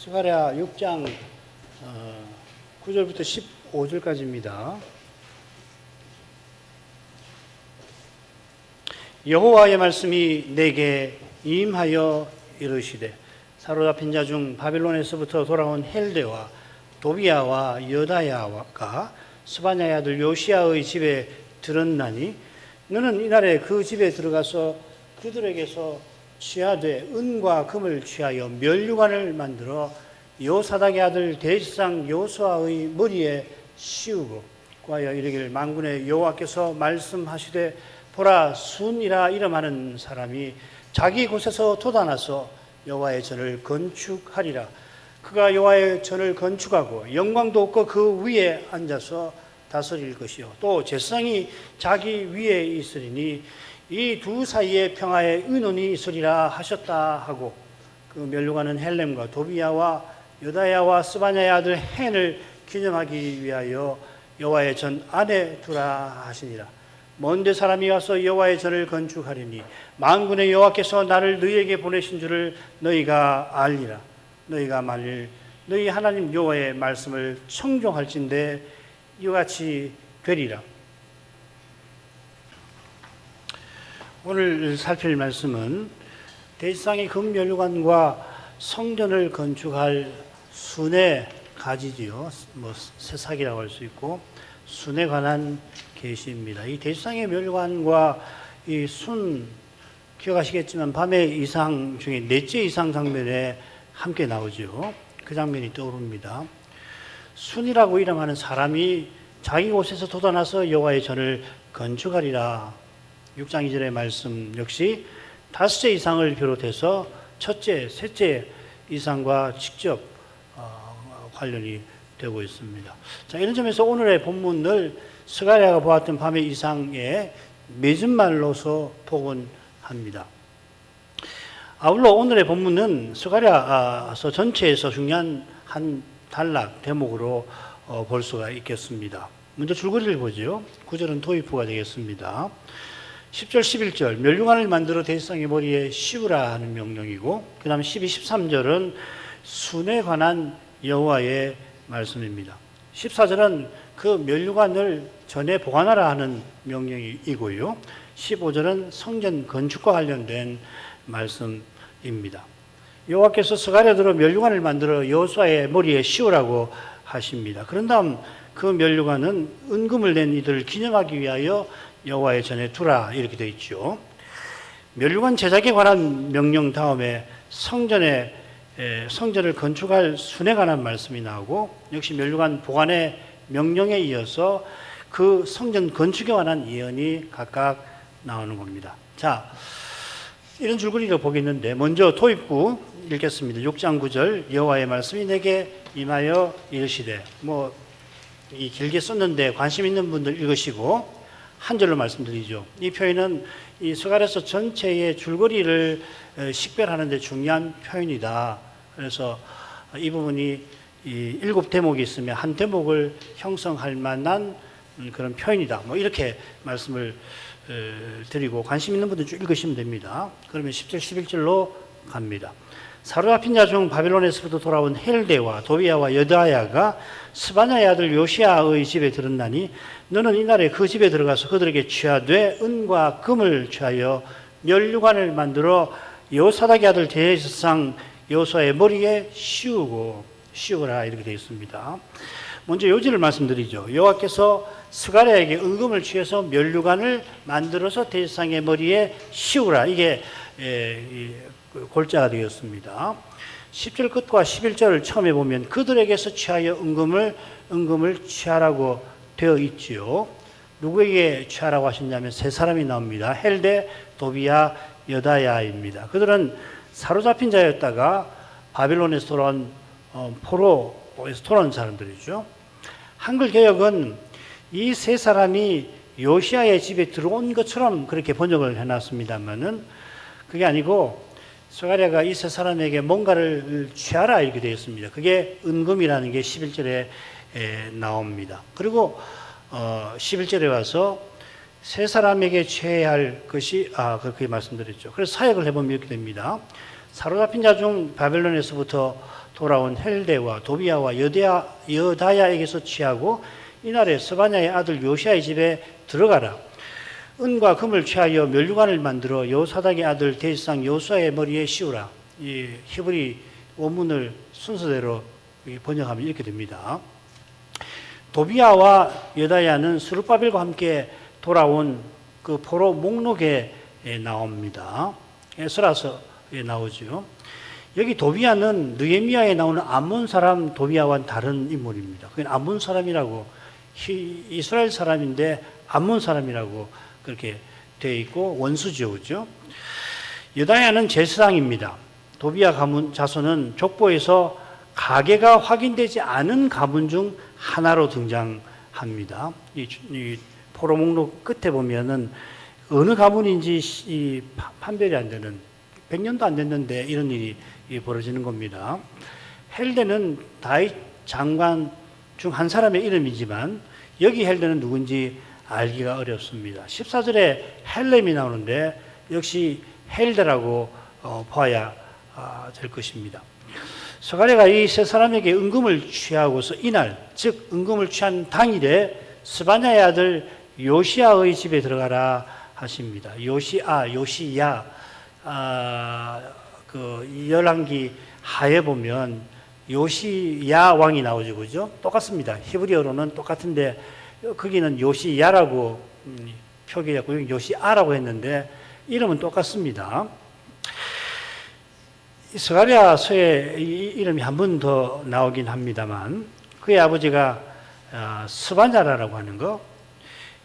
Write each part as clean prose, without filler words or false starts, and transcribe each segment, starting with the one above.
스가랴 6장 9절부터 15절까지입니다. 여호와의 말씀이 내게 임하여 이르시되 사로잡힌 자 중 바빌론에서부터 돌아온 헬데와 도비야와 여다야가 스바냐의 아들 요시야의 집에 들었나니 너는 이날에 그 집에 들어가서 그들에게서 취하되 은과 금을 취하여 면류관을 만들어 요사닥의 아들 대지상 요수아의 머리에 씌우고 구하여 이르기를 만군의 여호와께서 말씀하시되 보라 순이라 이름하는 사람이 자기 곳에서 돋아나서 여호와의 전을 건축하리라. 그가 여호와의 전을 건축하고 영광도 없고 그 위에 앉아서 다스릴 것이요 또 제사장이 자기 위에 있으리니 이 두 사이에 평화의 의논이 있으리라 하셨다 하고 그 면류관은 헬렘과 도비야와 여다야와 스바냐의 아들 헨을 기념하기 위하여 여호와의 전 안에 두라 하시니라. 먼데 사람이 와서 여호와의 전을 건축하리니 만군의 여호와께서 나를 너희에게 보내신 줄을 너희가 알리라. 너희가 만일 너희 하나님 여호와의 말씀을 청종할진대 이와 같이 되리라. 오늘 살필 말씀은 대지상의 금면류관과 성전을 건축할 순의 가지지요. 새싹이라고 할 수 있고 순에 관한 계시입니다. 이 대지상의 면류관과 이 순 기억하시겠지만 밤의 이상 중에 넷째 이상 장면에 함께 나오죠. 그 장면이 떠오릅니다. 순이라고 이름하는 사람이 자기 곳에서 돋아나서 여호와의 전을 건축하리라. 6장 2절의 말씀 역시 다섯째 이상을 비롯해서 첫째, 셋째 이상과 직접 관련이 되고 있습니다. 자, 이런 점에서 오늘의 본문을 스가랴가 보았던 밤의 이상에 맺은말로서 복원합니다. 아울러 오늘의 본문은 스가랴서 전체에서 중요한 한 단락 대목으로 볼 수가 있겠습니다. 먼저 줄거리를 보죠. 9절은 도입부가 되겠습니다. 10절, 11절 면류관을 만들어 대지상의 머리에 씌우라 하는 명령이고 그 다음 12, 13절은 순에 관한 여호와의 말씀입니다. 14절은 그 면류관을 전에 보관하라 하는 명령이고요. 15절은 성전 건축과 관련된 말씀입니다. 여호와께서 스가랴더러 면류관을 만들어 여호수아의 머리에 씌우라고 하십니다. 그런 다음 그 면류관은 은금을 낸 이들을 기념하기 위하여 여호와의 전에 두라 이렇게 되어 있죠. 면류관 제작에 관한 명령 다음에 성전을 건축할 순에 관한 말씀이 나오고 역시 면류관 보관의 명령에 이어서 그 성전 건축에 관한 예언이 각각 나오는 겁니다. 자, 이런 줄거리를 보겠는데 먼저 도입부 읽겠습니다. 6장 9절 여호와의 말씀이 내게 임하여 이르시되 이 길게 썼는데 관심 있는 분들 읽으시고 한 절로 말씀드리죠. 이 표현은 이 스가랴서 전체의 줄거리를 식별하는 데 중요한 표현이다. 그래서 이 부분이 이 7대목이 있으면 한 대목을 형성할 만한 그런 표현이다. 이렇게 말씀을 드리고 관심 있는 분들 쭉 읽으시면 됩니다. 그러면 10절, 11절로 갑니다. 사로잡힌 자 중 바빌론에서부터 돌아온 헬데와 도비야와 여다야가 스바냐의 아들 요시야의 집에 들었나니 너는 이날에 그 집에 들어가서 그들에게 취하되 은과 금을 취하여 면류관을 만들어 요사닥의 아들 대제사장 요수아의 머리에 씌우라 이렇게 되어 있습니다. 먼저 요지를 말씀드리죠. 여호와께서 스가랴에게 은금을 취해서 면류관을 만들어서 대제사장의 머리에 씌우라. 이게 골자가 되었습니다. 10절 끝과 11절을 처음에 보면 그들에게서 취하여 은금을 취하라고 되어 있지요. 누구에게 취하라고 하셨냐면 세 사람이 나옵니다. 헬데, 도비야, 여다야입니다. 그들은 사로잡힌 자였다가 바빌론에서 돌아온 포로에서 돌아온 사람들이죠. 한글 개역은 이 세 사람이 요시야의 집에 들어온 것처럼 그렇게 번역을 해놨습니다만은 그게 아니고 스가랴가 이 세 사람에게 뭔가를 취하라 이렇게 되어 있습니다. 그게 은금이라는 게 11절에 나옵니다. 그리고 11절에 와서 세 사람에게 취해야 할 것이 그렇게 말씀드렸죠. 그래서 사역을 해보면 이렇게 됩니다. 사로잡힌 자 중 바벨론에서부터 돌아온 헬데와 도비아와 여다야에게서 취하고 이날에 스바냐의 아들 요시아의 집에 들어가라. 은과 금을 취하여 면류관을 만들어 여호사닥의 아들 대지상 요수아의 머리에 씌우라. 이 히브리 원문을 순서대로 번역하면 이렇게 됩니다. 도비아와 여다야는 스룹바벨과 함께 돌아온 그 포로 목록에 나옵니다. 에스라서에 나오죠. 여기 도비아는 느헤미야에 나오는 암몬 사람 도비아와는 다른 인물입니다. 그건 암몬 사람이라고, 이스라엘 사람인데 암몬 사람이라고 그렇게 되어 있고 원수죠, 그죠? 여다야는 제사장입니다. 도비아 가문 자손은 족보에서 가계가 확인되지 않은 가문 중 하나로 등장합니다. 이 포로 목록 끝에 보면은 어느 가문인지 판별이 안 되는, 100년도 안 됐는데 이런 일이 벌어지는 겁니다. 헬데는 다윗 장관 중 한 사람의 이름이지만 여기 헬데는 누군지 알기가 어렵습니다. 14절에 헬렘이 나오는데 역시 헬데라고 봐야 될 것입니다. 스가랴가 이 세 사람에게 은금을 취하고서 이날, 즉 은금을 취한 당일에 스바냐의 아들 요시야의 집에 들어가라 하십니다. 요시야, 그 열왕기 하에 보면 요시야 왕이 나오죠, 그죠? 똑같습니다. 히브리어로는 똑같은데 거기는 요시야라고 표기했고 여기 요시아라고 했는데 이름은 똑같습니다. 스가랴서에 이름이 한 번 더 나오긴 합니다만 그의 아버지가 스바냐라고 하는 것,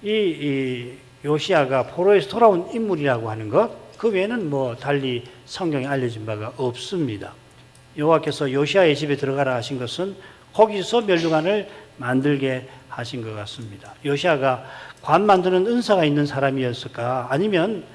이 요시아가 포로에서 돌아온 인물이라고 하는 것, 그 외에는 뭐 달리 성경에 알려진 바가 없습니다. 여호와께서 요시아의 집에 들어가라 하신 것은 거기서 면류관을 만들게 하신 것 같습니다. 요시아가 관 만드는 은사가 있는 사람이었을까? 아니면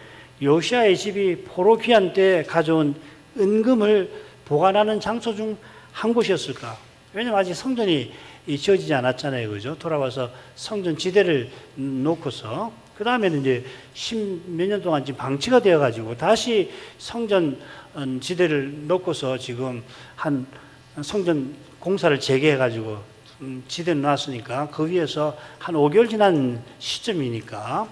요시아의 집이 포로 귀환 때 가져온 은금을 보관하는 장소 중 한 곳이었을까? 왜냐면 아직 성전이 지어지지 않았잖아요, 그죠? 돌아와서 성전 지대를 놓고서 그 다음에는 이제 10몇 년 동안 지금 방치가 되어가지고 다시 성전 지대를 놓고서 지금 한 성전 공사를 재개해가지고 지대를 놨으니까 그 위에서 한 5개월 지난 시점이니까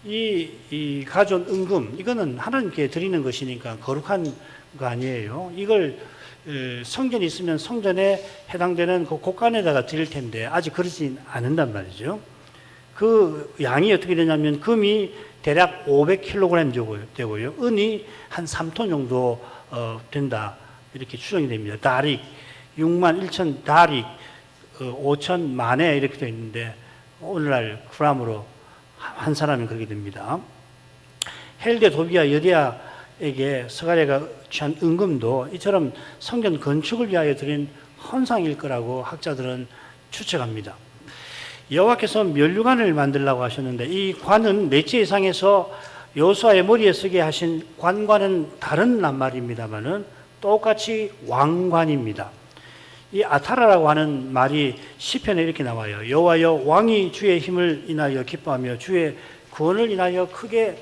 이 가져온 은금, 이거는 하나님께 드리는 것이니까 거룩한 거 아니에요. 이걸 성전이 있으면 성전에 해당되는 그 곳간에다가 드릴 텐데 아직 그러진 않는단 말이죠. 그 양이 어떻게 되냐면 금이 대략 500kg 되고요. 은이 한 3톤 정도 된다. 이렇게 추정이 됩니다. 다릭, 6만 1천 다릭, 5천 만에 이렇게 되어 있는데 오늘날 그람으로 한 사람이 그렇게 됩니다. 헬데, 도비아, 여디아에게 스가랴가 취한 은금도 이처럼 성전 건축을 위하여 드린 헌상일 거라고 학자들은 추측합니다. 여호와께서 면류관을 만들라고 하셨는데 이 관은 넷째 이상에서 여호수아의 머리에 쓰게 하신 관과는 다른 낱말입니다만은 똑같이 왕관입니다. 이 아타라라고 하는 말이 시편에 이렇게 나와요. 여호와여, 왕이 주의 힘을 인하여 기뻐하며 주의 구원을 인하여 크게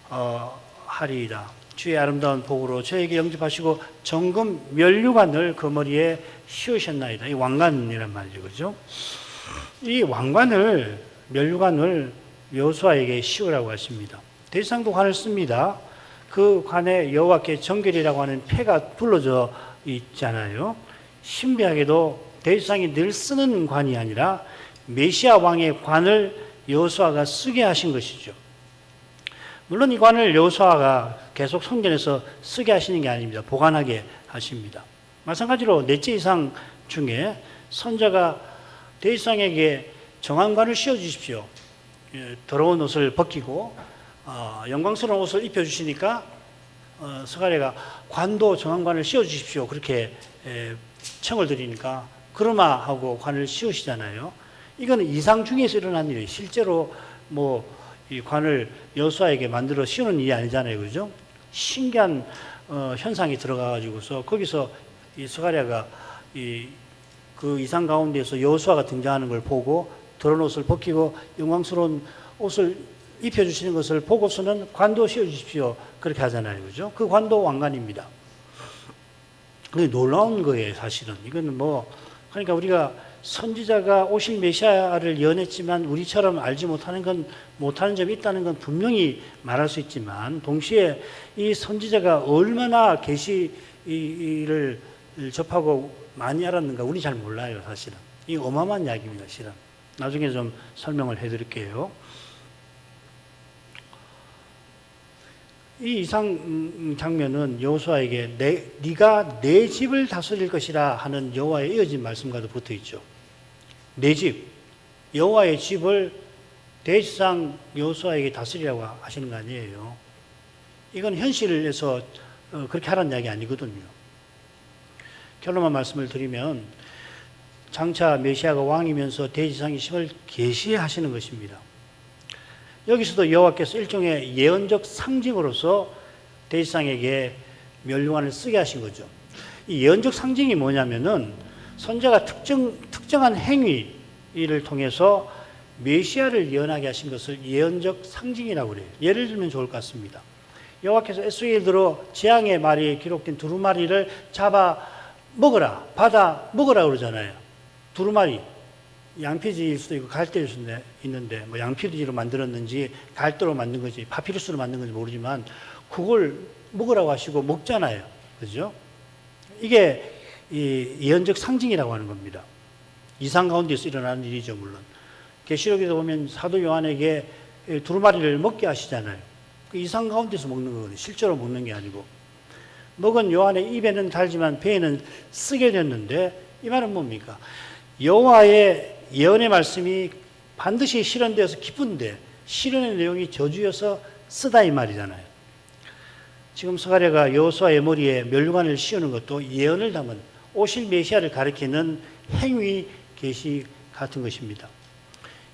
즐거워하리이다. 주의 아름다운 복으로 저에게 영접하시고 정금 면류관을 그 머리에 씌우셨나이다. 이 왕관이란 말이죠, 그죠? 이 왕관을, 면류관을 여호수아에게 씌우라고 하십니다. 대지상도 관을 씁니다. 그 관에 여호와께 정결이라고 하는 패가 둘러져 있잖아요. 신비하게도 대지상이 늘 쓰는 관이 아니라 메시아 왕의 관을 여호수아가 쓰게 하신 것이죠. 물론 이 관을 여호수아가 계속 성전에서 쓰게 하시는 게 아닙니다. 보관하게 하십니다. 마찬가지로 넷째 이상 중에 선자가 대지상에게 정한 관을 씌워주십시오. 더러운 옷을 벗기고 영광스러운 옷을 입혀주시니까 스가랴가 관도 정한 관을 씌워주십시오. 그렇게 청을 드리니까 그러마 하고 관을 씌우시잖아요. 이거는 이상 중에서 일어난 일이에요. 실제로 뭐 이 관을 여호수아에게 만들어 씌우는 일이 아니잖아요, 그죠? 신기한 현상이 들어가가지고서 거기서 이 스가랴가 그 이상 가운데에서 여호수아가 등장하는 걸 보고 더러운 옷을 벗기고 영광스러운 옷을 입혀주시는 것을 보고서는 관도 씌워주십시오. 그렇게 하잖아요, 그죠? 그 관도 왕관입니다. 그게 놀라운 거예요, 사실은. 이거는 그러니까 우리가 선지자가 오실 메시아를 예언했지만 우리처럼 알지 못하는 점이 있다는 건 분명히 말할 수 있지만, 동시에 이 선지자가 얼마나 계시를 접하고 많이 알았는가 우리 잘 몰라요, 사실은. 이 어마어마한 이야기입니다, 실은. 나중에 좀 설명을 해드릴게요. 이 이상 장면은 여호수아에게 네가 내 집을 다스릴 것이라 하는 여호와의 이어진 말씀과도 붙어 있죠. 내 집, 여호와의 집을 대지상 여호수아에게 다스리라고 하시는 거 아니에요. 이건 현실에서 그렇게 하라는 이야기 아니거든요. 결론만 말씀을 드리면 장차 메시아가 왕이면서 대지상의 힘을 계시하시는 것입니다. 여기서도 여호와께서 일종의 예언적 상징으로서 대지상에게 멸류관을 쓰게 하신 거죠. 이 예언적 상징이 뭐냐면은 선지자가 특정한 행위를 통해서 메시아를 예언하게 하신 것을 예언적 상징이라고 그래요. 예를 들면 좋을 것 같습니다. 여호와께서 에스겔 들어 재앙의 말이 기록된 두루마리를 잡아 먹어라, 받아 먹어라 그러잖아요. 두루마리, 양피지일 수도 있고 갈대일 수도 있는데 양피지로 만들었는지 갈대로 만든 건지 파피루스로 만든 건지 모르지만 그걸 먹으라고 하시고 먹잖아요. 그죠? 이게 이 예언적 상징이라고 하는 겁니다. 이상 가운데서 일어나는 일이죠, 물론. 계시록에서 보면 사도 요한에게 두루마리를 먹게 하시잖아요. 그 이상 가운데서 먹는 거거든요. 실제로 먹는 게 아니고. 먹은 요한의 입에는 달지만 배에는 쓰게 됐는데, 이 말은 뭡니까? 여호와의 예언의 말씀이 반드시 실현되어서 기쁜데 실현의 내용이 저주여서 쓰다 이 말이잖아요. 지금 스가랴가 여호수아의 머리에 멸류관을 씌우는 것도 예언을 담은 오실 메시아를 가리키는 행위 계시 같은 것입니다.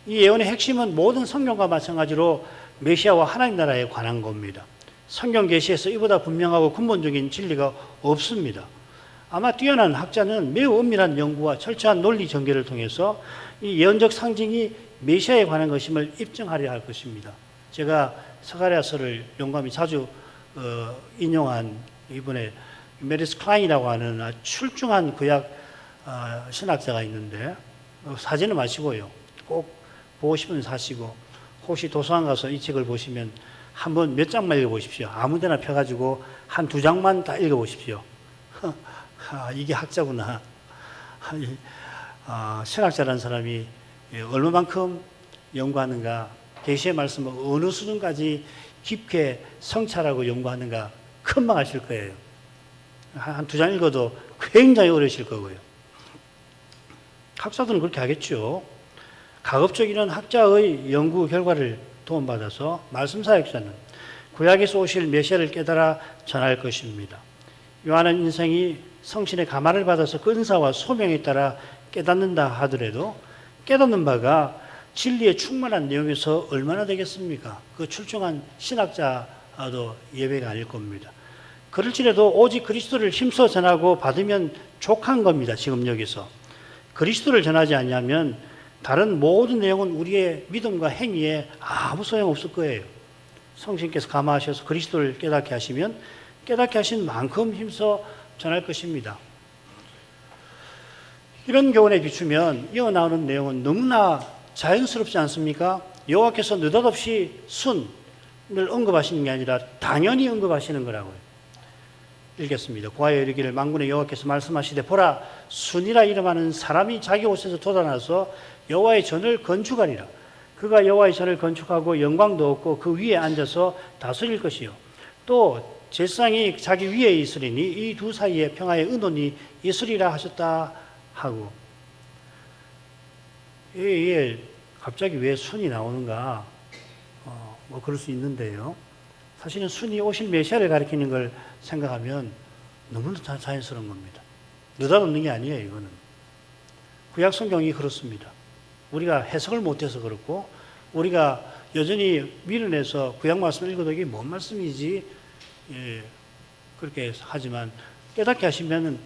이 예언의 핵심은 모든 성경과 마찬가지로 메시아와 하나님 나라에 관한 겁니다. 성경 계시에서 이보다 분명하고 근본적인 진리가 없습니다. 아마 뛰어난 학자는 매우 엄밀한 연구와 철저한 논리 전개를 통해서 이 예언적 상징이 메시아에 관한 것임을 입증하려 할 것입니다. 제가 스가랴서를 용감히 자주 인용한 이번에 메리스 클라인이라고 하는 출중한 구약 신학자가 있는데, 사지는 마시고요. 꼭 보고 싶으면 사시고, 혹시 도서관 가서 이 책을 보시면 한번 몇 장만 읽어보십시오. 아무데나 펴가지고 한 두 장만 다 읽어보십시오. 이게 학자구나. 신학자라는 사람이 얼마만큼 연구하는가, 계시의 말씀을 어느 수준까지 깊게 성찰하고 연구하는가 금방 아실 거예요. 한 두 장 읽어도 굉장히 어려우실 거고요. 학자들은 그렇게 하겠죠. 가급적 이런 학자의 연구 결과를 도움받아서 말씀 사역자는 구약에서 오실 메시아를 깨달아 전할 것입니다. 요한은 인생이 성신의 감화를 받아서 그 은사와 소명에 따라 깨닫는다 하더라도 깨닫는 바가 진리에 충만한 내용에서 얼마나 되겠습니까? 그 출중한 신학자도 예외가 아닐 겁니다. 그럴지라도 오직 그리스도를 힘써 전하고 받으면 족한 겁니다. 지금 여기서. 그리스도를 전하지 않냐면 다른 모든 내용은 우리의 믿음과 행위에 아무 소용없을 거예요. 성신께서 감화하셔서 그리스도를 깨닫게 하시면 깨닫게 하신 만큼 힘써 전할 것입니다. 이런 교훈에 비추면 이어 나오는 내용은 너무나 자연스럽지 않습니까? 여호와께서 느닷없이 순을 언급하시는 게 아니라 당연히 언급하시는 거라고요. 읽겠습니다. 고하여 이르기를 만군의 여호와께서 말씀하시되 보라 순이라 이름하는 사람이 자기 옷에서 돋아나서 여호와의 전을 건축하리라. 그가 여호와의 전을 건축하고 영광도 얻고 그 위에 앉아서 다스릴 것이요 또 제사장이 자기 위에 있으리니 이 두 사이에 평화의 의논이 있으리라 하셨다 하고, 이게 갑자기 왜 순이 나오는가? 그럴 수 있는데요. 사실은 순이 오실 메시아를 가리키는 걸 생각하면 너무나 자연스러운 겁니다. 느닷없는 게 아니에요, 이거는. 구약 성경이 그렇습니다. 우리가 해석을 못해서 그렇고, 우리가 여전히 미련해서 구약 말씀을 읽어도 이게 뭔 말씀이지? 그렇게 하지만 깨닫게 하시면은,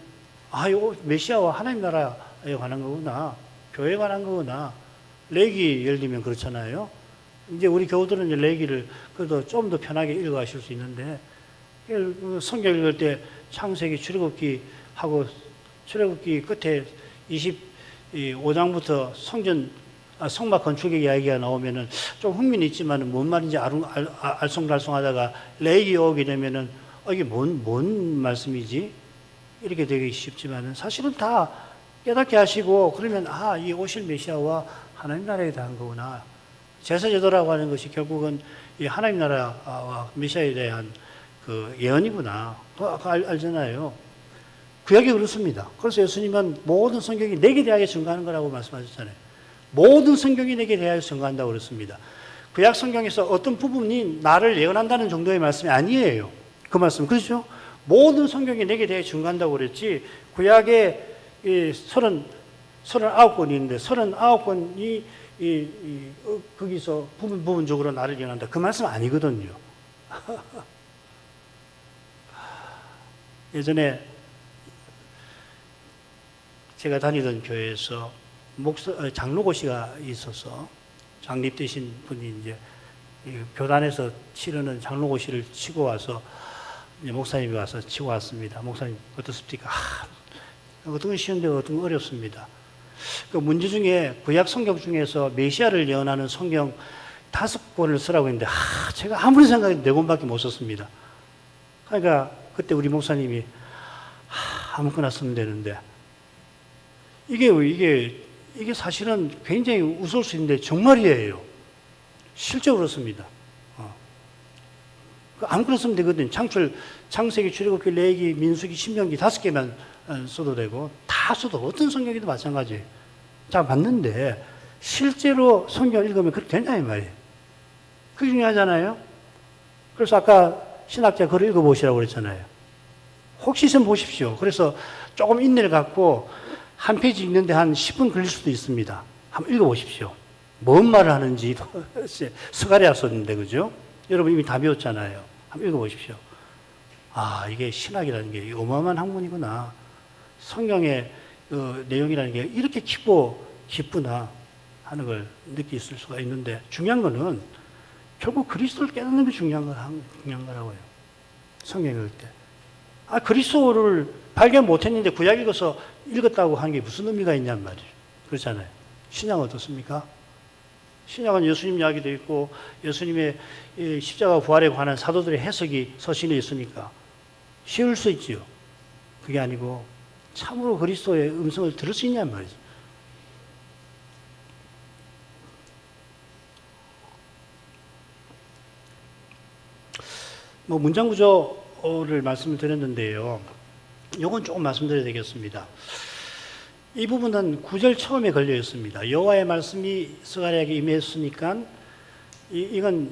이거 메시아와 하나님 나라에 관한 거구나. 교회에 관한 거구나. 레기 예를 들면 그렇잖아요. 이제 우리 교우들은 이제 레기를 그래도 좀 더 편하게 읽어 가실 수 있는데, 성경 읽을 때 창세기, 출애굽기, 하고 출애굽기 끝에 25장부터 성막 건축의 이야기가 나오면은 좀 흥미는 있지만은 뭔 말인지 알쏭달쏭하다가 레위기 오게 되면은 이게 뭔 말씀이지? 이렇게 되기 쉽지만은 사실은 다 깨닫게 하시고 그러면 이 오실 메시아와 하나님 나라에 대한 거구나. 제사제도라고 하는 것이 결국은 이 하나님 나라와 메시아에 대한 그 예언이구나. 알잖아요. 구약이 그렇습니다. 그래서 예수님은 모든 성경이 내게 대하여 증거하는 거라고 말씀하셨잖아요. 모든 성경이 내게 대하여 증거한다고 그랬습니다. 구약 성경에서 어떤 부분이 나를 예언한다는 정도의 말씀이 아니에요. 그 말씀. 그렇죠? 모든 성경이 내게 대하여 증거한다고 그랬지, 구약에 39권이 있는데 39권이 거기서 부분적으로 나를 예언한다. 그 말씀 아니거든요. 예전에 제가 다니던 교회에서 장로고시가 있어서 장립되신 분이 이제 교단에서 치르는 장로고시를 치고 와서 이제 목사님이 와서 치고 왔습니다. 목사님 어떻습니까? 어떤 건 쉬운데 어떤 건 어렵습니다. 그 문제 중에 구약 성경 중에서 메시아를 예언하는 성경 5권을 쓰라고 했는데 제가 아무리 생각해도 4권밖에 못 썼습니다. 그러니까 그때 우리 목사님이 아무거나 쓰면 되는데 이게 사실은 굉장히 웃을 수 있는데 정말이에요. 실제로 그렇습니다. 아무거나 쓰면 되거든요. 창세기, 출애굽기, 레위기, 민수기, 신명기 5개만 써도 되고 다 써도 어떤 성경이도 마찬가지예요. 자, 맞는데 실제로 성경 읽으면 그렇게 되냐 이 말이에요. 그게 중요하잖아요. 그래서 아까 신학자 글을 읽어보시라고 그랬잖아요. 혹시 좀 보십시오. 그래서 조금 인내를 갖고 한 페이지 읽는데 한 10분 걸릴 수도 있습니다. 한번 읽어보십시오. 뭔 말을 하는지 스가랴 썼는데 그죠? 여러분 이미 다 배웠잖아요. 한번 읽어보십시오. 이게 신학이라는 게 어마어마한 학문이구나. 성경의 내용이라는 게 이렇게 깊구나 하는 걸 느낄 수가 있는데 중요한 거는 결국 그리스도를 깨닫는 게 중요한 거라고요. 성경 읽을 때. 그리스도를 발견 못했는데 구약 읽었다고 하는 게 무슨 의미가 있냔 말이에요. 그렇잖아요. 신약은 어떻습니까? 신약은 예수님 이야기도 있고 예수님의 십자가 부활에 관한 사도들의 해석이 서신에 있으니까 쉬울 수 있지요. 그게 아니고 참으로 그리스도의 음성을 들을 수 있냔 말이죠. 문장 구조를 말씀을 드렸는데요. 이건 조금 말씀드려야 되겠습니다. 이 부분은 9절 처음에 걸려 있습니다. 여호와의 말씀이 스가랴에게 임했으니까 이건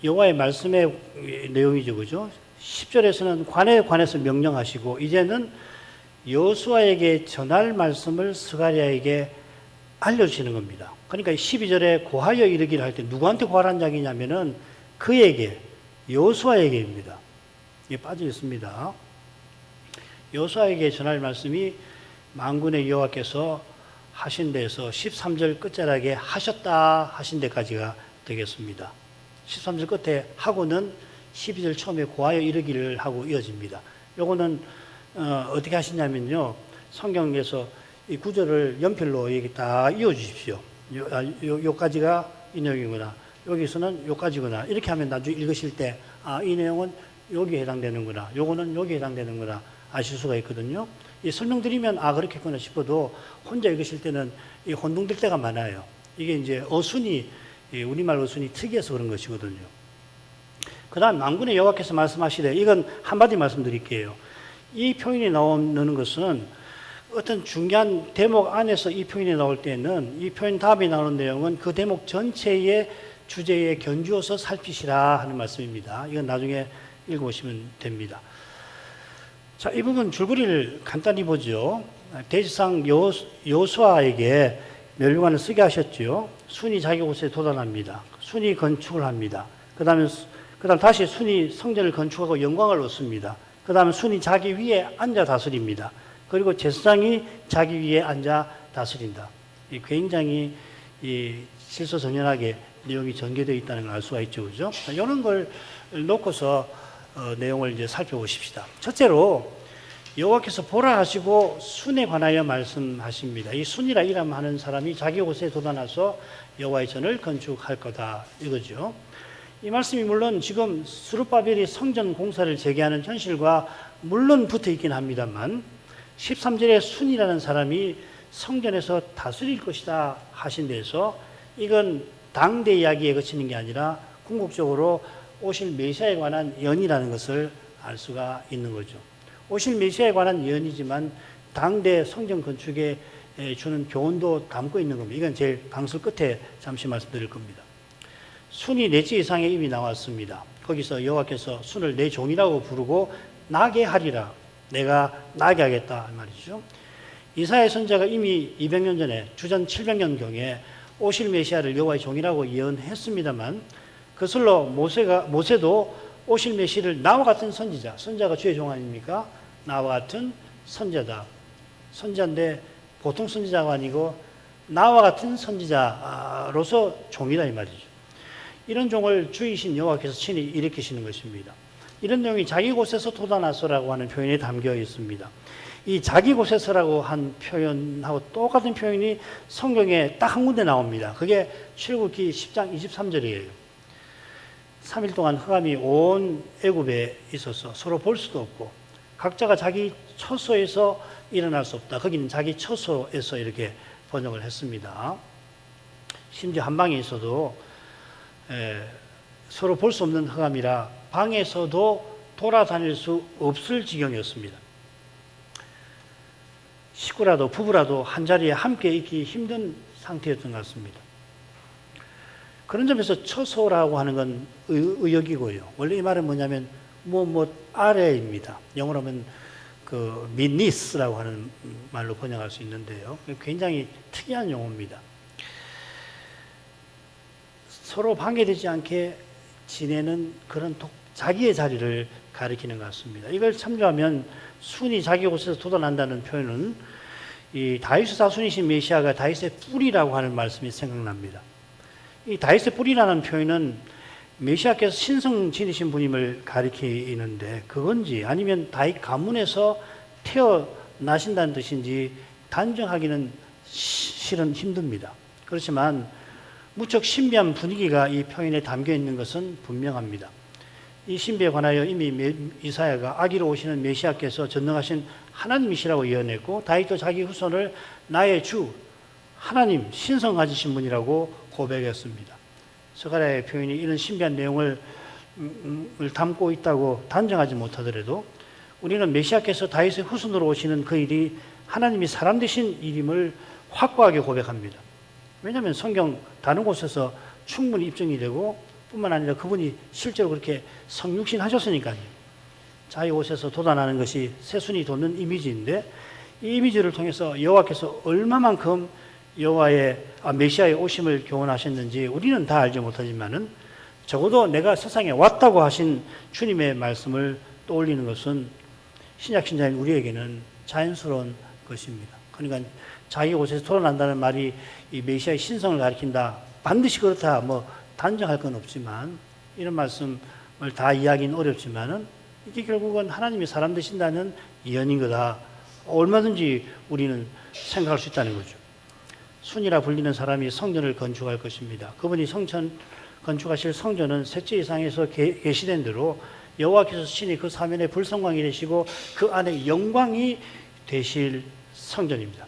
여호와의 말씀의 내용이죠, 그죠? 10절에서는 관에 관해서 명령하시고 이제는 여호수아에게 전할 말씀을 스가랴에게 알려주시는 겁니다. 그러니까 12절에 고하여 이르기를 할 때 누구한테 고하라는 이야기냐면은 그에게 여호수아에게입니다. 이게 빠져 있습니다. 여호수아에게 전할 말씀이 만군의 여호와께서 하신 데에서 13절 끝자락에 하셨다 하신 데까지가 되겠습니다. 13절 끝에 하고는 12절 처음에 고하여 이르기를 하고 이어집니다. 요거는 어떻게 하시냐면요. 성경에서 이 구절을 연필로 여기 딱 이어 주십시오. 요까지가 이 내용이구나. 여기서는 요까지구나. 이렇게 하면 나중에 읽으실 때 이 내용은 여기에 해당되는구나. 요거는 여기에 해당되는구나. 아실 수가 있거든요. 이 설명드리면 그렇겠구나 싶어도 혼자 읽으실 때는 이 혼동될 때가 많아요. 이게 이제 어순이 우리말 어순이 특이해서 그런 것이거든요. 그다음 만군의 여호와께서 말씀하시되 이건 한마디 말씀드릴게요. 이 표현이 나오는 것은 어떤 중요한 대목 안에서 이 표현이 나올 때는 이 표현 다음에 나오는 내용은 그 대목 전체의 주제에 견주어서 살피시라 하는 말씀입니다. 이건 나중에 읽어보시면 됩니다. 자, 이 부분 줄거리를 간단히 보죠. 대지상 여호수아에게 멸류관을 쓰게 하셨죠. 순이 자기 곳에 도달합니다. 순이 건축을 합니다. 그 다음 다시 순이 성전을 건축하고 영광을 얻습니다. 그 다음에 순이 자기 위에 앉아 다스립니다. 그리고 제사장이 자기 위에 앉아 다스린다. 굉장히 실소정연하게 내용이 전개되어 있다는 걸 알 수가 있죠, 그죠? 이런 걸 놓고서 내용을 이제 살펴보십시다. 첫째로 여호와께서 보라 하시고 순에 관하여 말씀하십니다. 이 순이라 이름하는 사람이 자기 곳에 돋아나서 여호와의 전을 건축할 거다 이거죠. 이 말씀이 물론 지금 스룹바벨이 성전 공사를 재개하는 현실과 물론 붙어 있긴 합니다만 13절에 순이라는 사람이 성전에서 다스릴 것이다 하신 데서 이건 당대 이야기에 그치는 게 아니라 궁극적으로 오실 메시아에 관한 예언이라는 것을 알 수가 있는 거죠. 오실 메시아에 관한 예언이지만 당대 성전 건축에 주는 교훈도 담고 있는 겁니다. 이건 제일 강설 끝에 잠시 말씀드릴 겁니다. 순이 넷째 이상에 이미 나왔습니다. 거기서 여호와께서 순을 내 종이라고 부르고 나게 하리라. 내가 나게 하겠다 말이죠. 이사야 선지자가 이미 200년 전에 주전 700년경에 오실 메시아를 여호와의 종이라고 예언했습니다만 그슬로 모세도 오실 메시아를 나와 같은 선지자가 주의 종 아닙니까? 나와 같은 선지자다. 선지자인데 보통 선지자가 아니고 나와 같은 선지자로서 종이다 이 말이죠. 이런 종을 주이신 여호와께서 친히 일으키시는 것입니다. 이런 내용이 자기 곳에서 돋아나서라고 하는 표현이 담겨 있습니다. 이 자기 곳에서라고 한 표현하고 똑같은 표현이 성경에 딱 한 군데 나옵니다. 그게 출애굽기 10장 23절이에요. 3일 동안 흑암이 온 애굽에 있어서 서로 볼 수도 없고 각자가 자기 처소에서 일어날 수 없다. 거기는 자기 처소에서 이렇게 번역을 했습니다. 심지어 한 방에 있어도 서로 볼 수 없는 흑암이라 방에서도 돌아다닐 수 없을 지경이었습니다. 식구라도 부부라도 한자리에 함께 있기 힘든 상태였던 것 같습니다. 그런 점에서 처소라고 하는 건 의역이고요. 원래 이 말은 뭐냐면 아래입니다. 영어로 하면 beneath라고 하는 말로 번역할 수 있는데요. 굉장히 특이한 용어입니다. 서로 방해되지 않게 지내는 그런 자기의 자리를 가리키는 것 같습니다. 이걸 참조하면 순이 자기 곳에서 돋아난다는 표현은 이 다윗의 사순이신 메시아가 다윗의 뿌리라고 하는 말씀이 생각납니다. 이 다윗의 뿌리라는 표현은 메시아께서 신성 지니신 분임을 가리키는데 그건지 아니면 다윗 가문에서 태어나신다는 뜻인지 단정하기는 실은 힘듭니다. 그렇지만 무척 신비한 분위기가 이 표현에 담겨 있는 것은 분명합니다. 이 신비에 관하여 이미 이사야가 아기로 오시는 메시아께서 전능하신 하나님이시라고 예언했고 다윗도 자기 후손을 나의 주 하나님 신성 가지신 분이라고 고백했습니다. 스가랴의 표현이 이런 신비한 내용을 담고 있다고 단정하지 못하더라도 우리는 메시아께서 다윗의 후손으로 오시는 그 일이 하나님이 사람 되신 일임을 확고하게 고백합니다. 왜냐하면 성경 다른 곳에서 충분히 입증이 되고 뿐만 아니라 그분이 실제로 그렇게 성육신 하셨으니까요. 자기 옷에서 돋아나는 것이 새순이 돋는 이미지인데 이 이미지를 통해서 여호와께서 얼마만큼 메시아의 오심을 교훈하셨는지 우리는 다 알지 못하지만은 적어도 내가 세상에 왔다고 하신 주님의 말씀을 떠올리는 것은 신약 신자인 우리에게는 자연스러운 것입니다. 그러니까 자기 옷에서 돋아난다는 말이 이 메시아의 신성을 가리킨다. 반드시 그렇다. 단정할 건 없지만 이런 말씀을 다 이야기는 어렵지만은 이게 결국은 하나님이 사람 되신다는 예언인 거다. 얼마든지 우리는 생각할 수 있다는 거죠. 순이라 불리는 사람이 성전을 건축할 것입니다. 그분이 건축하실 성전은 셋째 이상에서 계시된 대로 여호와께서 친히 그 사면에 불성광이 되시고 그 안에 영광이 되실 성전입니다.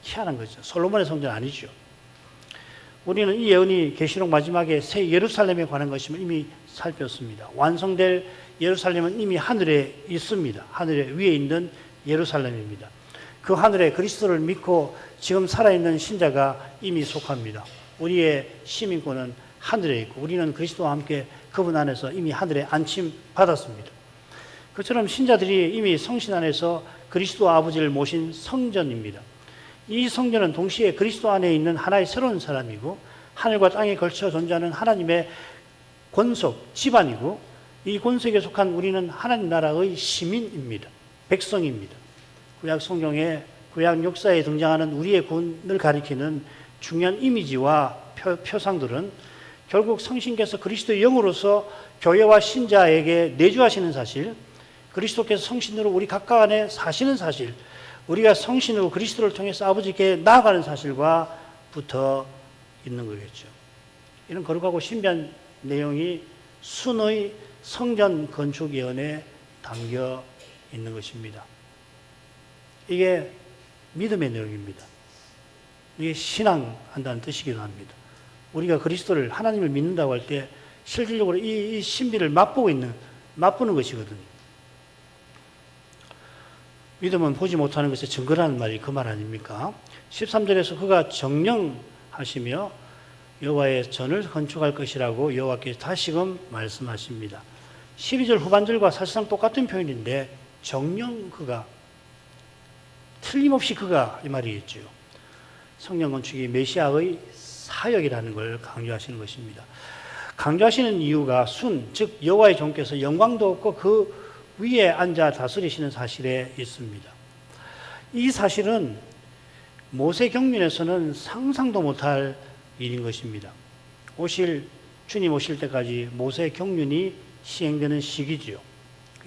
희한한 거죠. 솔로몬의 성전 아니죠. 우리는 이 예언이 계시록 마지막에 새 예루살렘에 관한 것임을 이미 살폈습니다. 완성될 예루살렘은 이미 하늘에 있습니다. 하늘에 위에 있는 예루살렘입니다. 그 하늘에 그리스도를 믿고 지금 살아있는 신자가 이미 속합니다. 우리의 시민권은 하늘에 있고 우리는 그리스도와 함께 그분 안에서 이미 하늘에 안침 받았습니다. 그처럼 신자들이 이미 성신 안에서 그리스도 아버지를 모신 성전입니다. 이 성전은 동시에 그리스도 안에 있는 하나의 새로운 사람이고 하늘과 땅에 걸쳐 존재하는 하나님의 권속, 집안이고 이 권속에 속한 우리는 하나님 나라의 시민입니다. 백성입니다. 구약 성경에 구약 역사에 등장하는 우리의 군을 가리키는 중요한 이미지와 표상들은 결국 성신께서 그리스도의 영으로서 교회와 신자에게 내주하시는 사실, 그리스도께서 성신으로 우리 각각 안에 사시는 사실, 우리가 성신으로 그리스도를 통해서 아버지께 나아가는 사실과 붙어 있는 거겠죠. 이런 거룩하고 신비한 내용이 순의 성전 건축 예언에 담겨 있는 것입니다. 이게 믿음의 내용입니다. 이게 신앙한다는 뜻이기도 합니다. 우리가 그리스도를 하나님을 믿는다고 할 때 실질적으로 이 신비를 맛보는 것이거든요. 믿음은 보지 못하는 것에 증거라는 말이 그 말 아닙니까? 13절에서 그가 정령하시며 여호와의 전을 건축할 것이라고 여호와께서 다시금 말씀하십니다. 12절 후반절과 사실상 똑같은 표현인데 정령 그가, 틀림없이 그가 이 말이겠죠. 성령 건축이 메시아의 사역이라는 걸 강조하시는 것입니다. 강조하시는 이유가 즉 여호와의 종께서 영광도 없고 그 위에 앉아 다스리시는 사실에 있습니다. 이 사실은 모세 경륜에서는 상상도 못할 일인 것입니다. 주님 오실 때까지 모세 경륜이 시행되는 시기지요.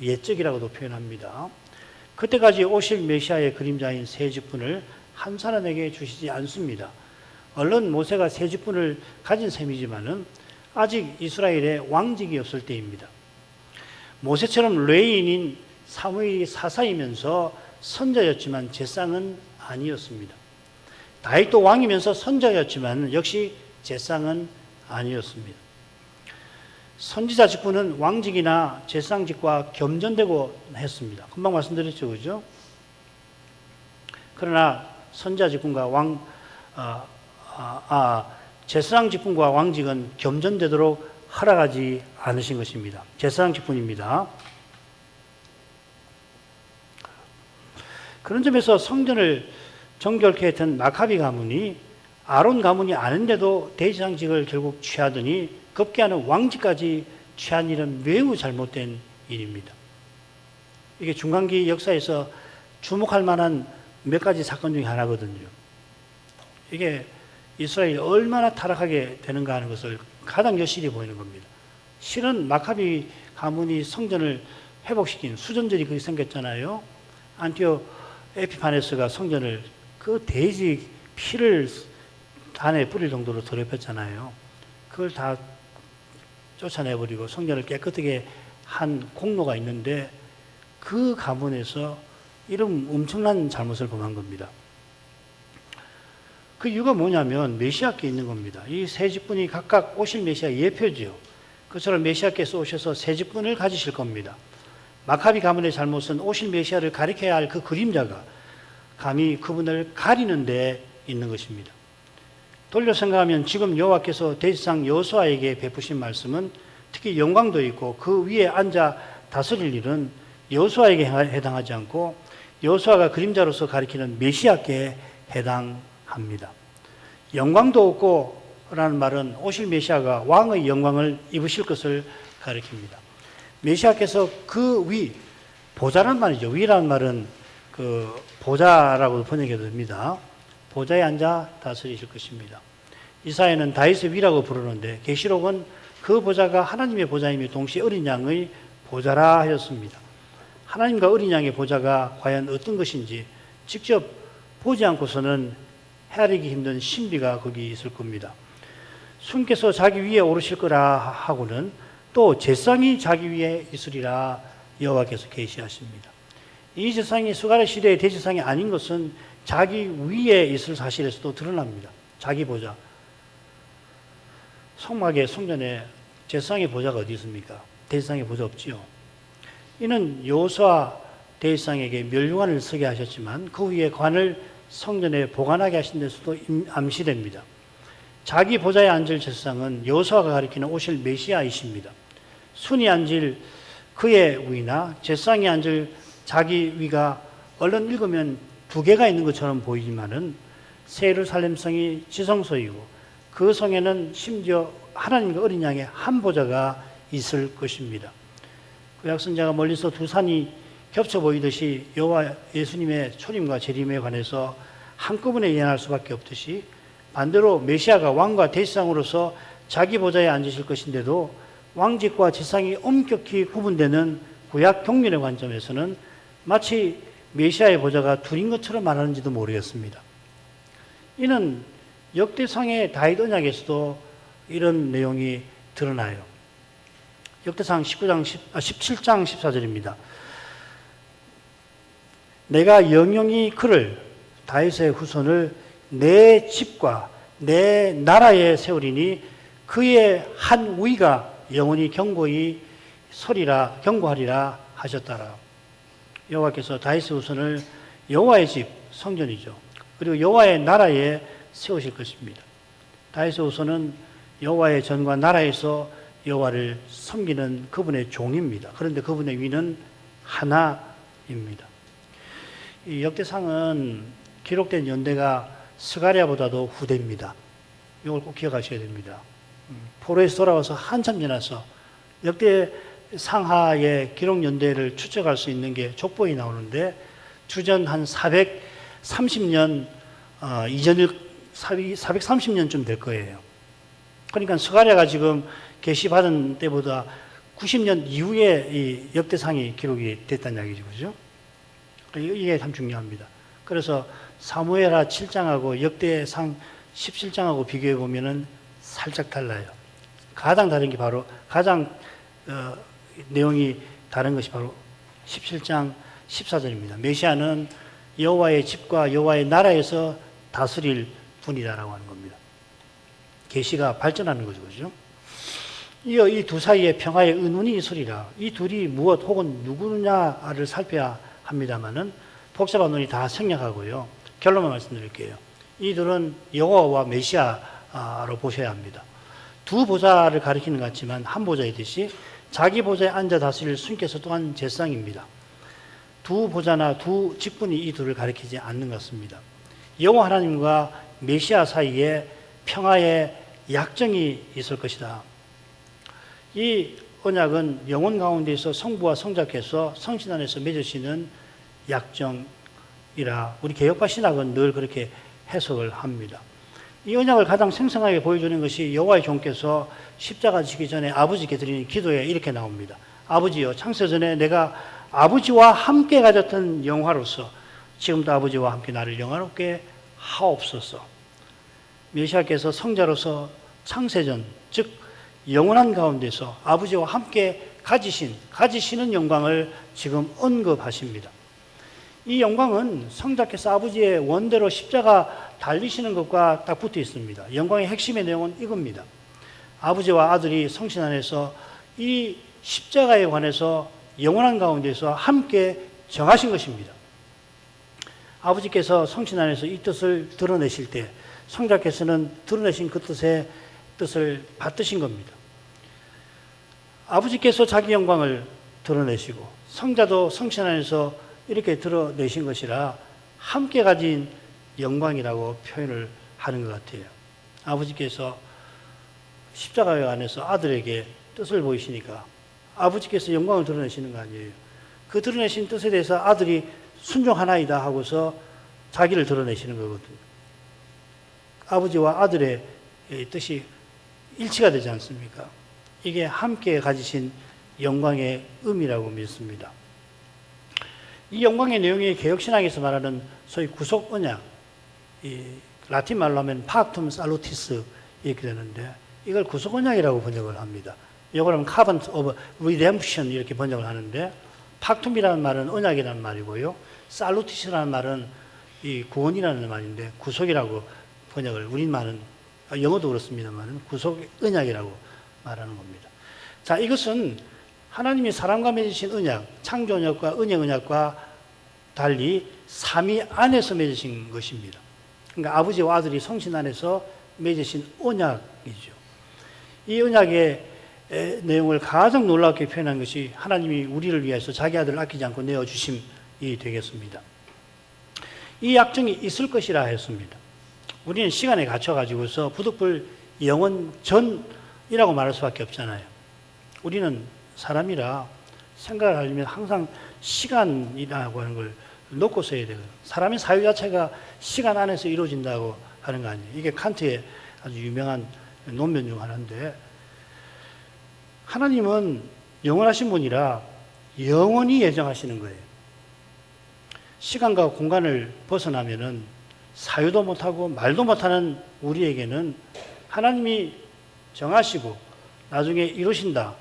예적이라고도 표현합니다. 그때까지 오실 메시아의 그림자인 세 직분을 한 사람에게 주시지 않습니다. 얼른 모세가 세 직분을 가진 셈이지만은 아직 이스라엘에 왕직이 없을 때입니다. 모세처럼 레위인인 사무엘이 사사이면서 선자였지만 제상은 아니었습니다. 다윗도 왕이면서 선자였지만 역시 제상은 아니었습니다. 선지자 직분은 왕직이나 제상직과 겸전되고 했습니다. 금방 말씀드렸죠, 그죠? 그러나 선지자 직분과 제사장 직분과 왕직은 겸전되도록 허락하지 않으신 것입니다. 제사장 직분입니다. 그런 점에서 성전을 정결케 했던 마카비 가문이 아론 가문이 아닌데도 대제사장직을 결국 취하더니 급기야는 왕직까지 취한 일은 매우 잘못된 일입니다. 이게 중간기 역사에서 주목할 만한 몇 가지 사건 중에 하나거든요. 이게 이스라엘이 얼마나 타락하게 되는가 하는 것을 가장 여실히 보이는 겁니다. 실은 마카비 가문이 성전을 회복시킨 수전절이 그렇게 생겼잖아요. 안티오 에피파네스가 성전을 그 돼지 피를 단에 뿌릴 정도로 더럽혔잖아요. 그걸 다 쫓아내버리고 성전을 깨끗하게 한 공로가 있는데 그 가문에서 이런 엄청난 잘못을 범한 겁니다. 그 이유가 뭐냐면 메시아께 있는 겁니다. 이 세 직분이 각각 오실 메시아 예표지요. 그처럼 메시아께서 오셔서 세 직분을 가지실 겁니다. 마카비 가문의 잘못은 오실 메시아를 가리켜야 할 그 그림자가 감히 그분을 가리는 데 있는 것입니다. 돌려 생각하면 지금 여호와께서 대제사장 여호수아에게 베푸신 말씀은 특히 영광도 있고 그 위에 앉아 다스릴 일은 여호수아에게 해당하지 않고 여호수아가 그림자로서 가리키는 메시아께 해당합니다. 영광도 없고 라는 말은 오실 메시아가 왕의 영광을 입으실 것을 가리킵니다. 메시아께서 그 보좌란 말이죠. 위라는 말은 그 보좌라고 번역해도 됩니다. 보좌에 앉아 다스리실 것입니다. 이사야는 다윗의 위라고 부르는데 계시록은 그 보좌가 하나님의 보좌이며 동시에 어린 양의 보좌라 하였습니다. 하나님과 어린 양의 보좌가 과연 어떤 것인지 직접 보지 않고서는 헤아리기 힘든 신비가 거기 있을 겁니다. 주님께서 자기 위에 오르실 거라 하고는 또 제사장이 자기 위에 있으리라 여호와께서 계시하십니다. 이 제사장이 수가랴 시대의 대제사장이 아닌 것은 자기 위에 있을 사실에서도 드러납니다. 자기 보좌. 성막의 성전에 제사장의 보좌가 어디 있습니까? 대제사장의 보좌 없지요. 이는 여호수아 대제사장에게 멸류관을 서게 하셨지만 그 위에 관을 성전에 보관하게 하신 데서도 암시됩니다. 자기 보좌에 앉을 제사장은 여호수아가 가리키는 오실 메시아이십니다. 순이 앉을 그의 위나 제사장이 앉을 자기 위가 얼른 읽으면 두 개가 있는 것처럼 보이지만은 새 예루살렘 성이 지성소이고 그 성에는 심지어 하나님과 어린 양의 한 보좌가 있을 것입니다. 구약 선지자가 멀리서 두 산이 겹쳐 보이듯이 여호와 예수님의 초림과 재림에 관해서 한꺼번에 예언할 수밖에 없듯이 반대로 메시아가 왕과 대제사장으로서 자기 보좌에 앉으실 것인데도 왕직과 제사장이 엄격히 구분되는 구약 경륜의 관점에서는 마치 메시아의 보좌가 둘인 것처럼 말하는지도 모르겠습니다. 이는 역대상의 다윗 언약에서도 이런 내용이 드러나요. 역대상 17장 14절입니다. 내가 영영이 그를 다윗의 후손을 내 집과 내 나라에 세우리니 그의 한 우위가 영원히 경고하리라 하셨더라. 여호와께서 다윗의 후손을 여호와의 집, 성전이죠. 그리고 여호와의 나라에 세우실 것입니다. 다윗의 후손은 여호와의 전과 나라에서 여호와를 섬기는 그분의 종입니다. 그런데 그분의 위는 하나입니다. 이 역대상은 기록된 연대가 스가랴보다도 후대입니다. 이걸 꼭 기억하셔야 됩니다. 포로에서 돌아와서 한참 지나서 역대상하의 기록 연대를 추적할 수 있는 게 족보에 나오는데 주전 한 430년 이전일 430년쯤 될 거예요. 그러니까 스가랴가 지금 계시받은 때보다 90년 이후에 이 역대상이 기록이 됐다는 이야기죠. 그죠? 이게 참 중요합니다. 그래서 사무엘하 7장하고 역대상 17장하고 비교해 보면은 살짝 달라요. 가장 다른 게 바로 내용이 다른 것이 바로 17장 14절입니다. 메시아는 여호와의 집과 여호와의 나라에서 다스릴 분이다라고 하는 겁니다. 계시가 발전하는 거죠. 그죠? 이어 이 두 사이의 평화의 은운이 있으리라. 이 둘이 무엇 혹은 누구냐를 살펴야 합니다만은 복잡한 논이 다 생략하고요. 결론만 말씀드릴게요. 이 둘은 여호와와 메시아로 보셔야 합니다. 두 보좌를 가리키는 것 같지만 한 보좌이듯이 자기 보좌에 앉아 다스릴 주님께서 또한 제상입니다. 두 보좌나 두 직분이 이 둘을 가리키지 않는 것 같습니다. 여호와 하나님과 메시아 사이에 평화의 약정이 있을 것이다. 이 언약은 영혼 가운데서 성부와 성자께서 성신 안에서 맺으시는 약정이라 우리 개혁파 신학은 늘 그렇게 해석을 합니다. 이 언약을 가장 생생하게 보여주는 것이 여호와의 종께서 십자가 지기 전에 아버지께 드리는 기도에 이렇게 나옵니다. 아버지여, 창세전에 내가 아버지와 함께 가졌던 영화로서 지금도 아버지와 함께 나를 영화롭게 하옵소서. 메시아께서 성자로서 창세전, 즉 영원한 가운데서 아버지와 함께 가지시는 영광을 지금 언급하십니다. 이 영광은 성자께서 아버지의 원대로 십자가 달리시는 것과 딱 붙어 있습니다. 영광의 핵심의 내용은 이겁니다. 아버지와 아들이 성신 안에서 이 십자가에 관해서 영원한 가운데서 함께 정하신 것입니다. 아버지께서 성신 안에서 이 뜻을 드러내실 때 성자께서는 드러내신 그 뜻을 받드신 겁니다. 아버지께서 자기 영광을 드러내시고 성자도 성신 안에서 이렇게 드러내신 것이라 함께 가진 영광이라고 표현을 하는 것 같아요. 아버지께서 십자가 안에서 아들에게 뜻을 보이시니까 아버지께서 영광을 드러내시는 거 아니에요. 그 드러내신 뜻에 대해서 아들이 순종하나이다 하고서 자기를 드러내시는 거거든요. 아버지와 아들의 뜻이 일치가 되지 않습니까? 이게 함께 가지신 영광의 의미라고 믿습니다. 이 영광의 내용이 개혁신학에서 말하는 소위 구속 언약, 이 라틴 말로 하면 팍툼 살루티스 이렇게 되는데 이걸 구속 언약이라고 번역을 합니다. 이걸 하면 covenant of redemption 이렇게 번역을 하는데 팍툼이라는 말은 언약이라는 말이고요. 살루티스라는 말은 이 구원이라는 말인데 구속이라고 번역을 우리말은 영어도 그렇습니다만 구속 언약이라고 말하는 겁니다. 자, 이것은 하나님이 사람과 맺으신 언약, 창조 언약과 은혜 언약과 달리 삼위 안에서 맺으신 것입니다. 그러니까 아버지와 아들이 성신 안에서 맺으신 언약이죠. 이 언약의 내용을 가장 놀랍게 표현한 것이 하나님이 우리를 위해서 자기 아들을 아끼지 않고 내어주심이 되겠습니다. 이 약정이 있을 것이라 했습니다. 우리는 시간에 갇혀가지고서 부득불 영원 전이라고 말할 수밖에 없잖아요. 우리는 사람이라 생각을 하려면 항상 시간이라고 하는 걸 놓고 써야 되거든요. 사람의 사유 자체가 시간 안에서 이루어진다고 하는 거 아니에요. 이게 칸트의 아주 유명한 논변 중 하나인데 하나님은 영원하신 분이라 영원히 예정하시는 거예요. 시간과 공간을 벗어나면은 사유도 못하고 말도 못하는 우리에게는 하나님이 정하시고 나중에 이루신다.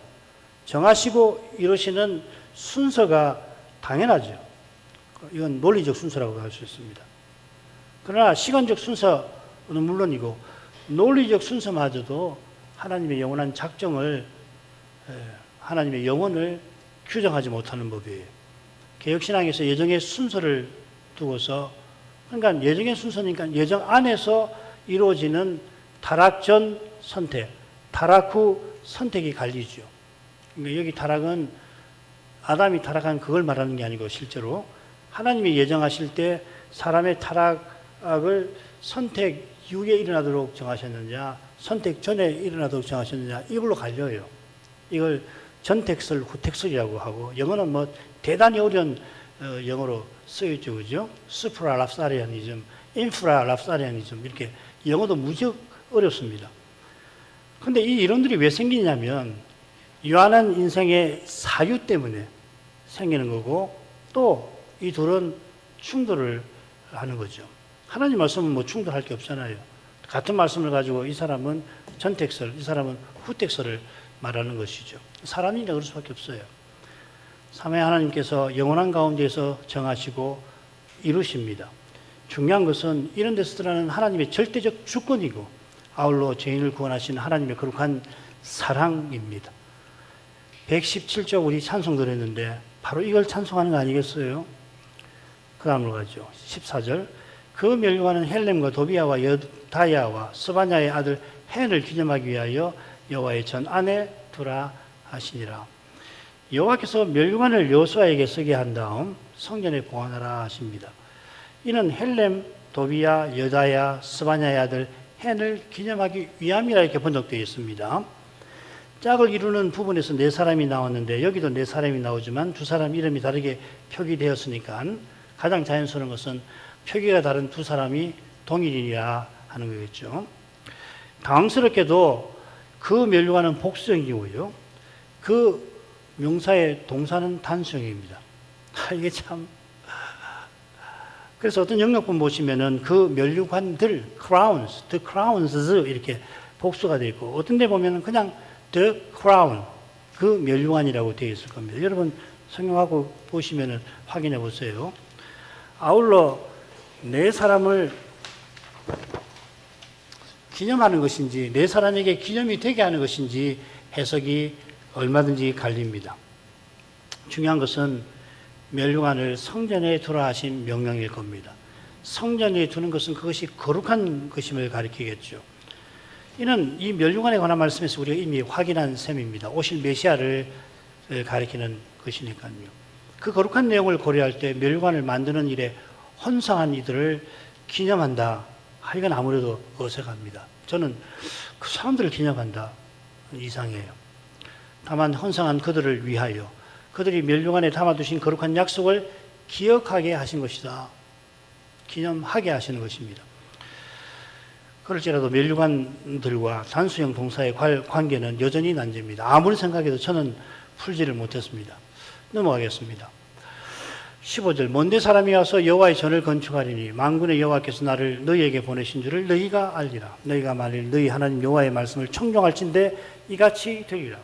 정하시고 이루시는 순서가 당연하죠. 이건 논리적 순서라고 할 수 있습니다. 그러나 시간적 순서는 물론이고 논리적 순서마저도 하나님의 영원한 작정을, 하나님의 영혼을 규정하지 못하는 법이에요. 개혁신앙에서 예정의 순서를 두고서, 그러니까 예정의 순서니까 예정 안에서 이루어지는 타락 전 선택, 타락 후 선택이 갈리죠. 그러니까 여기 타락은 아담이 타락한 그걸 말하는 게 아니고 실제로 하나님이 예정하실 때 사람의 타락을 선택 이후에 일어나도록 정하셨느냐, 선택 전에 일어나도록 정하셨느냐, 이걸로 갈려요. 이걸 전택설, 후택설이라고 하고, 영어는 뭐 대단히 어려운 영어로 쓰여있죠, 그죠? 수프라랍사리아니즘, 인프라랍사리아니즘, 이렇게 영어도 무척 어렵습니다. 근데 이 이론들이 왜 생기냐면, 유한한 인생의 사유 때문에 생기는 거고, 또 이 둘은 충돌을 하는 거죠. 하나님 말씀은 뭐 충돌할 게 없잖아요. 같은 말씀을 가지고 이 사람은 전택설, 이 사람은 후택설을 말하는 것이죠. 사람이니까 그럴 수밖에 없어요. 삼위 하나님께서 영원한 가운데에서 정하시고 이루십니다. 중요한 것은 이런 데서 드러나는 하나님의 절대적 주권이고 아울러 죄인을 구원하신 하나님의 거룩한 사랑입니다. 117쪽 우리 찬송 드렸는데 바로 이걸 찬송하는 거 아니겠어요? 그 다음으로 가죠. 14절. 그 멸류관은 헬렘과 도비아와 여다야와 스바냐의 아들 헨을 기념하기 위하여 여호와의 전 안에 두라 하시니라. 여호와께서 멸류관을 여호수아에게 쓰게 한 다음 성전에 보관하라 하십니다. 이는 헬렘, 도비아, 여다야, 스바냐의 아들 헨을 기념하기 위함이라 이렇게 번역되어 있습니다. 짝을 이루는 부분에서 네 사람이 나왔는데 여기도 네 사람이 나오지만 두 사람 이름이 다르게 표기되었으니까 가장 자연스러운 것은 표기가 다른 두 사람이 동일이라 하는 거겠죠. 당황스럽게도 그 멸류관은 복수형이고요. 그 명사의 동사는 단수형입니다. 이게 참. 그래서 어떤 영역본 보시면은 그 멸류관들, crowns, the crowns 이렇게 복수가 되어 있고 어떤 데 보면은 그냥 the crown, 그 멸류관이라고 되어 있을 겁니다. 여러분 성경하고 보시면은 확인해 보세요. 아울러 네 사람을 기념하는 것인지 네 사람에게 기념이 되게 하는 것인지 해석이 얼마든지 갈립니다. 중요한 것은 멸류관을 성전에 두라 하신 명령일 겁니다. 성전에 두는 것은 그것이 거룩한 것임을 가리키겠죠. 이는 이 멸류관에 관한 말씀에서 우리가 이미 확인한 셈입니다. 오실 메시아를 가리키는 것이니까요. 그 거룩한 내용을 고려할 때 멸류관을 만드는 일에 헌상한 이들을 기념한다. 이건 아무래도 어색합니다. 저는 그 사람들을 기념한다. 이상해요. 다만 헌상한 그들을 위하여 그들이 멸류관에 담아두신 거룩한 약속을 기억하게 하신 것이다. 기념하게 하시는 것입니다. 그럴지라도 멸류관들과 단수형 동사의 관계는 여전히 난제입니다. 아무리 생각해도 저는 풀지를 못했습니다. 넘어가겠습니다. 15절. 먼데 사람이 와서 여호와의 전을 건축하리니 만군의 여호와께서 나를 너희에게 보내신 줄을 너희가 알리라. 너희가 만일 너희 하나님 여호와의 말씀을 청종할진대 이같이 되리라.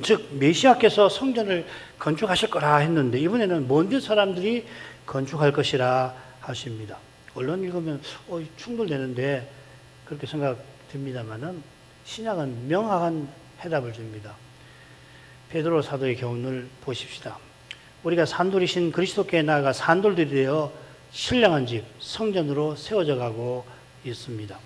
즉 메시아께서 성전을 건축하실 거라 했는데 이번에는 먼데 사람들이 건축할 것이라 하십니다. 언론 읽으면 충돌되는데 그렇게 생각됩니다만은 신약은 명확한 해답을 줍니다. 베드로 사도의 교훈을 보십시다. 우리가 산돌이신 그리스도께 나아가 산돌들이 되어 신령한 집 성전으로 세워져 가고 있습니다.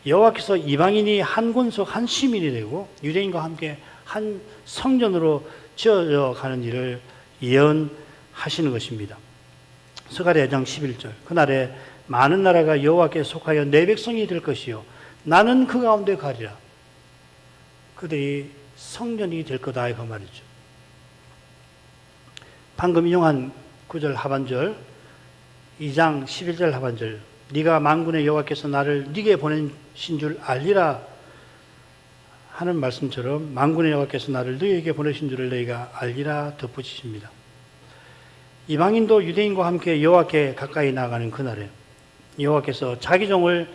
여호와께서 이방인이 한 권속 한 시민이 되고 유대인과 함께 한 성전으로 지어져 가는 일을 예언하시는 것입니다. 스가랴 2장 11절. 그날에 많은 나라가 여호와께 속하여 내 백성이 될 것이요 나는 그 가운데 가리라. 그들이 성전이 될 거다 그 말이죠. 방금 인용한 9절 하반절 2장 11절 하반절 네가 만군의 여호와께서 나를 네게 보내신 줄 알리라 하는 말씀처럼 만군의 여호와께서 나를 너희에게 보내신 줄을 너희가 알리라 덧붙이십니다. 이방인도 유대인과 함께 여호와께 가까이 나아가는 그날에 여호와께서 자기 종을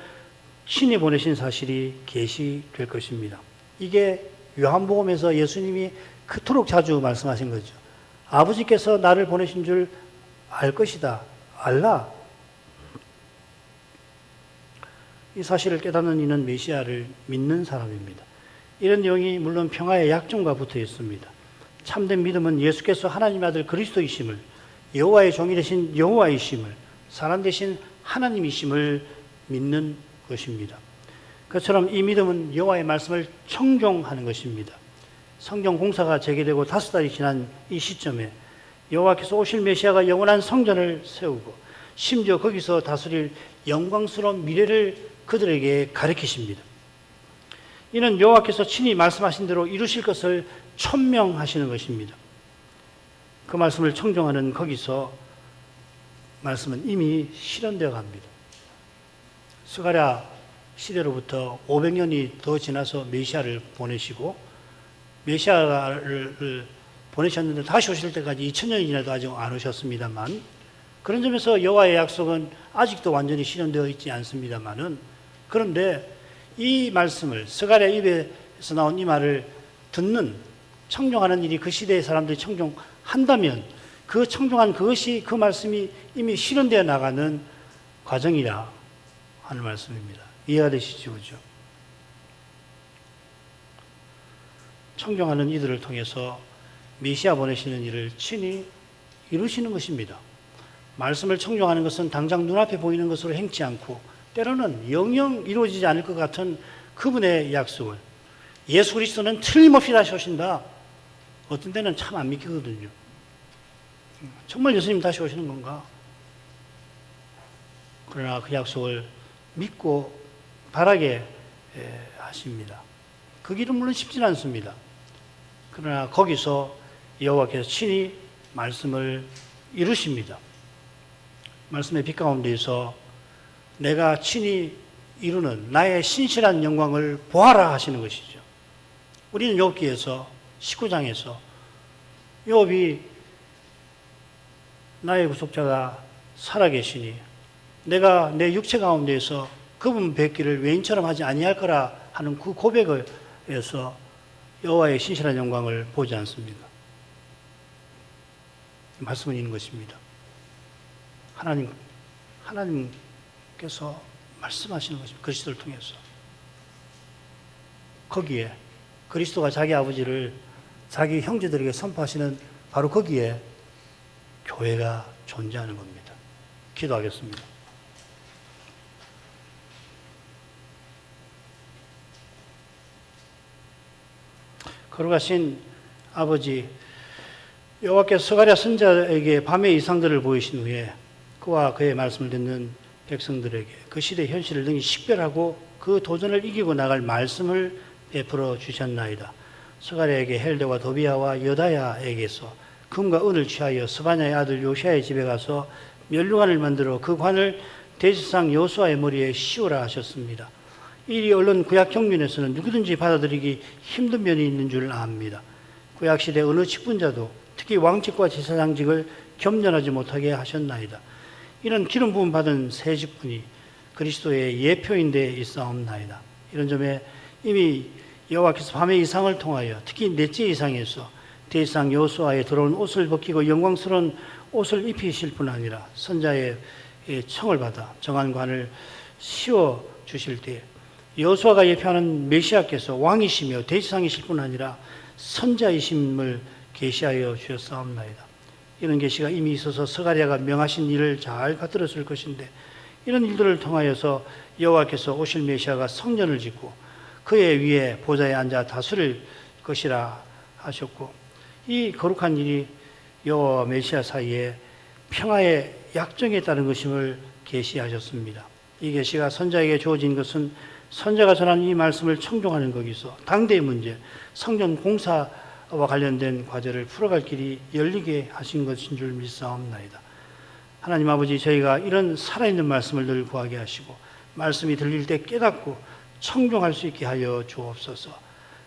친히 보내신 사실이 계시될 것입니다. 이게 요한복음에서 예수님이 그토록 자주 말씀하신 거죠. 아버지께서 나를 보내신 줄 알 것이다. 알라. 이 사실을 깨닫는 이는 메시아를 믿는 사람입니다. 이런 내용이 물론 평화의 약점과 붙어 있습니다. 참된 믿음은 예수께서 하나님의 아들 그리스도이심을, 여호와의 종이 되신 여호와이심을, 사람 되신 하나님이심을 믿는 것입니다. 그처럼 이 믿음은 여호와의 말씀을 청종하는 것입니다. 성경 공사가 재개되고 5달이 지난 이 시점에 여호와께서 오실 메시아가 영원한 성전을 세우고 심지어 거기서 다스릴 영광스러운 미래를 그들에게 가르치십니다. 이는 여호와께서 친히 말씀하신 대로 이루실 것을 천명하시는 것입니다. 그 말씀을 청종하는 거기서 말씀은 이미 실현되어 갑니다. 스가랴 시대로부터 500년이 더 지나서 메시아를 보내시고 메시아를 보내셨는데 다시 오실 때까지 2000년이 지나도 아직 안 오셨습니다만, 그런 점에서 여호와의 약속은 아직도 완전히 실현되어 있지 않습니다만은, 그런데 이 말씀을, 스가랴 입에서 나온 이 말을 듣는, 청종하는 일이 그 시대의 사람들이 청종한다면 그 청종한 그것이, 그 말씀이 이미 실현되어 나가는 과정이라 하는 말씀입니다. 이해가 되시죠? 그죠? 청종하는 이들을 통해서 메시아 보내시는 일을 친히 이루시는 것입니다. 말씀을 청종하는 것은 당장 눈앞에 보이는 것으로 행치 않고 때로는 영영 이루어지지 않을 것 같은 그분의 약속을, 예수 그리스도는 틀림없이 다시 오신다. 어떤 때는 참 안 믿기거든요. 정말 예수님 다시 오시는 건가? 그러나 그 약속을 믿고 바라게 하십니다. 그 길은 물론 쉽지는 않습니다. 그러나 거기서 여호와께서 친히 말씀을 이루십니다. 말씀의 빛 가운데에서 내가 친히 이루는 나의 신실한 영광을 보아라 하시는 것이죠. 우리는 욥기에서 19장에서 욥이 나의 구속자가 살아계시니 내가 내 육체 가운데에서 그분 뵙기를 외인처럼 하지 아니할 거라 하는 그 고백에서 여호와의 신실한 영광을 보지 않습니다. 말씀은 있는 것입니다. 하나님께서 말씀하시는 것입니다. 그리스도를 통해서. 거기에 그리스도가 자기 아버지를 자기 형제들에게 선포하시는 바로 거기에 교회가 존재하는 겁니다. 기도하겠습니다. 거룩하신 아버지, 여호와께서 스가랴 선지자에게 밤의 이상들을 보이신 후에 그와 그의 말씀을 듣는 백성들에게 그 시대의 현실을 능히 식별하고 그 도전을 이기고 나갈 말씀을 베풀어 주셨나이다. 스가랴에게 헬데와 도비야와 여다야에게서 금과 은을 취하여 스바냐의 아들 요시아의 집에 가서 면류관을 만들어 그 관을 대제사장 여호수아의 머리에 씌우라 하셨습니다. 이 얼른 구약 경륜에서는 누구든지 받아들이기 힘든 면이 있는 줄 압니다. 구약 시대 어느 직분자도 특히 왕직과 제사장직을 겸전하지 못하게 하셨나이다. 이런 기름 부음 받은 새 직분이 그리스도의 예표인데 있사옵나이다. 이런 점에 이미 여호와께서 밤의 이상을 통하여 특히 넷째 이상에서 대제사장 여호수아의 더러운 옷을 벗기고 영광스러운 옷을 입히실 뿐 아니라 선자의 청을 받아 정한 관을 씌워 주실 때 여호수아가 예표하는 메시아께서 왕이시며 대제사장이실 뿐 아니라 선자이심을 계시하여 주셨사옵나이다. 이런 계시가 이미 있어서 스가랴가 명하신 일을 잘 받들었을 것인데 이런 일들을 통하여서 여호와께서 오실 메시아가 성전을 짓고 그의 위에 보좌에 앉아 다스릴 것이라 하셨고, 이 거룩한 일이 여호와 메시아 사이에 평화의 약정에 따른 것임을 계시하셨습니다. 이 계시가 선자에게 주어진 것은 선자가 전한 이 말씀을 청종하는 거기서 당대의 문제, 성전 공사와 관련된 과제를 풀어갈 길이 열리게 하신 것인 줄 믿사옵나이다. 하나님 아버지, 저희가 이런 살아있는 말씀을 늘 구하게 하시고 말씀이 들릴 때 깨닫고 청종할 수 있게 하여 주옵소서.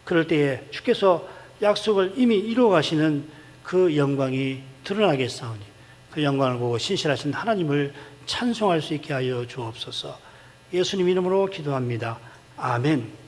그럴 때에 주께서 약속을 이미 이루어 가시는 그 영광이 드러나겠사오니 그 영광을 보고 신실하신 하나님을 찬송할 수 있게 하여 주옵소서. 예수님 이름으로 기도합니다. 아멘.